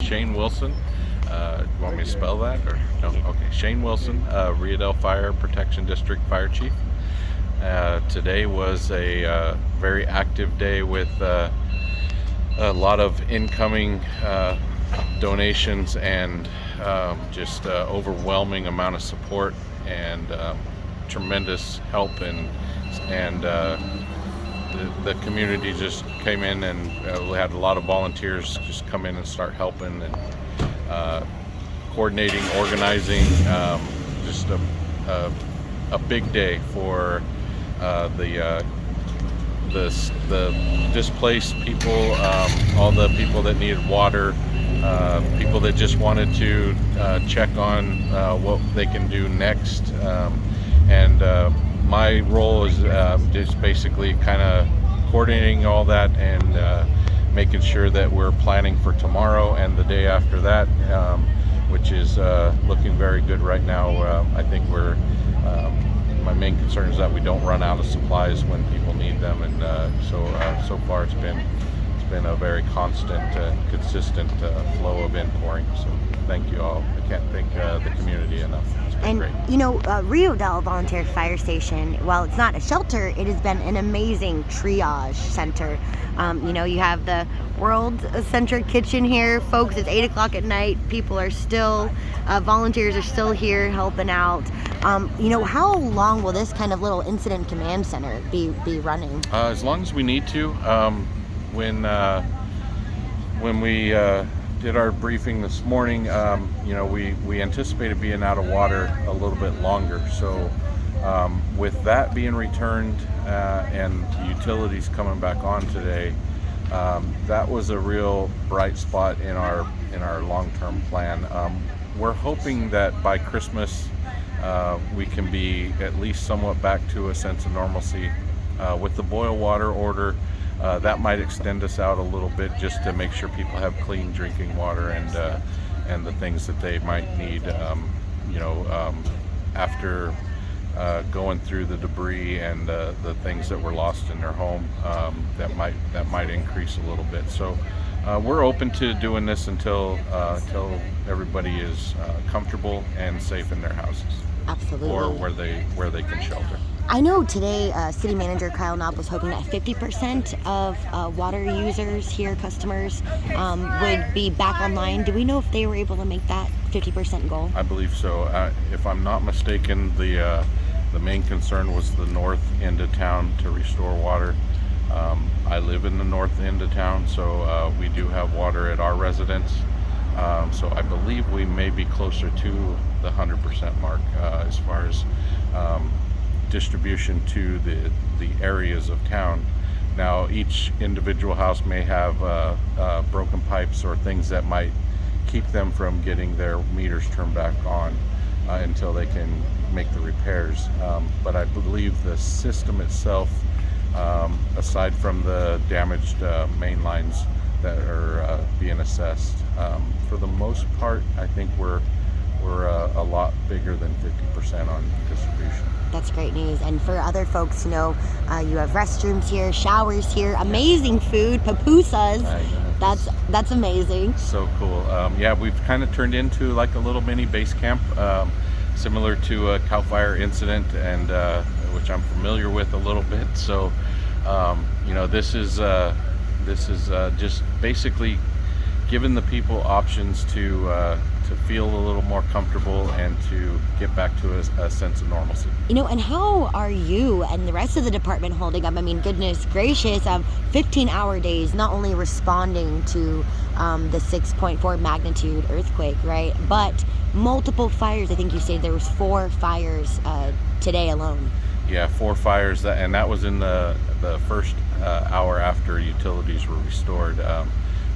Shane Wilson. You want me to spell that or no? Okay, Shane Wilson, Rio Dell Fire Protection District Fire Chief. Today was a very active day with a lot of incoming donations and just overwhelming amount of support and tremendous help, and the community just came in, and we had a lot of volunteers just come in and start helping and coordinating, organizing. Just a big day for the displaced people, all the people that needed water, people that just wanted to check on what they can do next. And my role is just basically kind of coordinating all that and making sure that we're planning for tomorrow and the day after that, which is looking very good right now. I think my main concern is that we don't run out of supplies when people need them, and so far it's been a very constant, consistent flow of inpouring. So thank you all. I can't thank the community enough. It's been And great. Rio Dell Volunteer Fire Station, while it's not a shelter, it has been an amazing triage center. You have the world-centric kitchen here. Folks, it's 8 o'clock at night. People are still, volunteers are still here helping out. How long will this kind of little incident command center be running? As long as we need to. When we did our briefing this morning, we anticipated being out of water a little bit longer. So with that being returned and utilities coming back on today, that was a real bright spot in our long-term plan. We're hoping that by Christmas we can be at least somewhat back to a sense of normalcy. With the boil water order, that might extend us out a little bit just to make sure people have clean drinking water and the things that they might need, after going through the debris and the things that were lost in their home. That might increase a little bit. So we're open to doing this until everybody is comfortable and safe in their houses. Absolutely. Or where they can shelter. I know today City Manager Kyle Knopp was hoping that 50% of water users here, customers, would be back online. Do we know if they were able to make that 50% goal? I believe so. If I'm not mistaken, the main concern was the north end of town to restore water. I live in the north end of town, so we do have water at our residence. So I believe we may be closer to the 100% mark as far as distribution to the areas of town. Now, each individual house may have broken pipes or things that might keep them from getting their meters turned back on until they can make the repairs. But I believe the system itself, aside from the damaged main lines that are being assessed, for the most part, I think we're a lot bigger than 50% on distribution. That's great news. And for other folks, you have restrooms here, showers here, amazing food, pupusas. That's amazing. So cool. We've kind of turned into like a little mini base camp, similar to a CAL FIRE incident, and which I'm familiar with a little bit. So, this is just basically giving the people options to feel a little more comfortable and to get back to a sense of normalcy. And how are you and the rest of the department holding up? I mean, goodness gracious, 15-hour days, not only responding to the 6.4 magnitude earthquake, right? But multiple fires. I think you said there was 4 fires today alone. Yeah, 4 fires, and that was in the first hour after utilities were restored.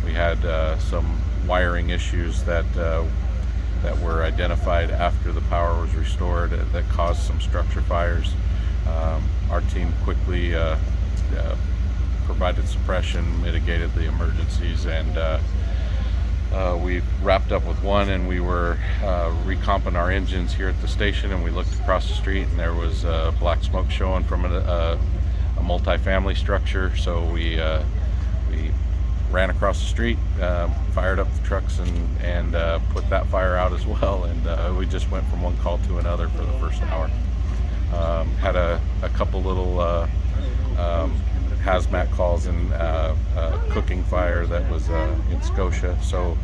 We had some wiring issues that were identified after the power was restored that caused some structure fires. Our team quickly provided suppression, mitigated the emergencies, and we wrapped up with one, and we were recomping our engines here at the station, and we looked across the street and there was black smoke showing from a multi-family structure. So we ran across the street, fired up the trucks, and put that fire out as well. And we just went from one call to another for the first hour. Had a couple little hazmat calls and cooking fire that was in Scotia. So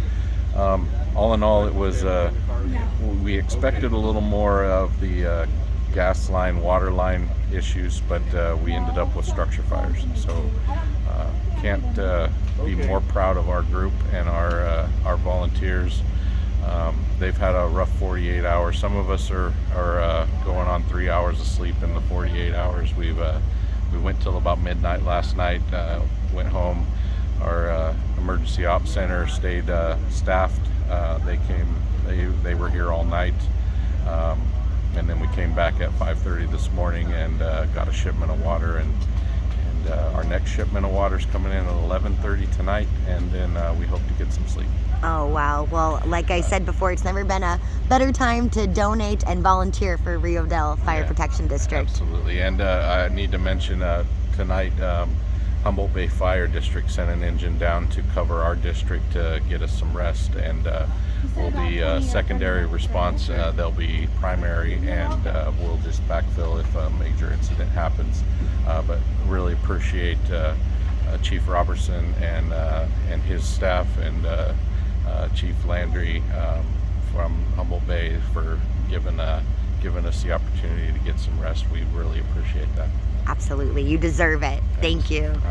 all in all, it was we expected a little more of the gas line, water line issues, but we ended up with structure fires. So can't be more proud of our group and our volunteers. They've had a rough 48 hours. Some of us are going on 3 hours of sleep in the 48 hours. We went till about midnight last night. Went home. Our emergency ops center stayed staffed. They were here all night, and then we came back at 5:30 this morning and got a shipment of water. And our next shipment of water is coming in at 11:30 tonight, and then we hope to get some sleep. Oh, wow. Well, like I said before, it's never been a better time to donate and volunteer for Rio Dell Fire Protection District. Absolutely. And I need to mention tonight, Humboldt Bay Fire District sent an engine down to cover our district to get us some rest, and we'll be secondary response. They'll be primary, and we'll just backfill if a major incident happens. But really appreciate Chief Robertson and his staff, and Chief Landry from Humboldt Bay for giving us the opportunity to get some rest. We really appreciate that. Absolutely. You deserve it. Thank you.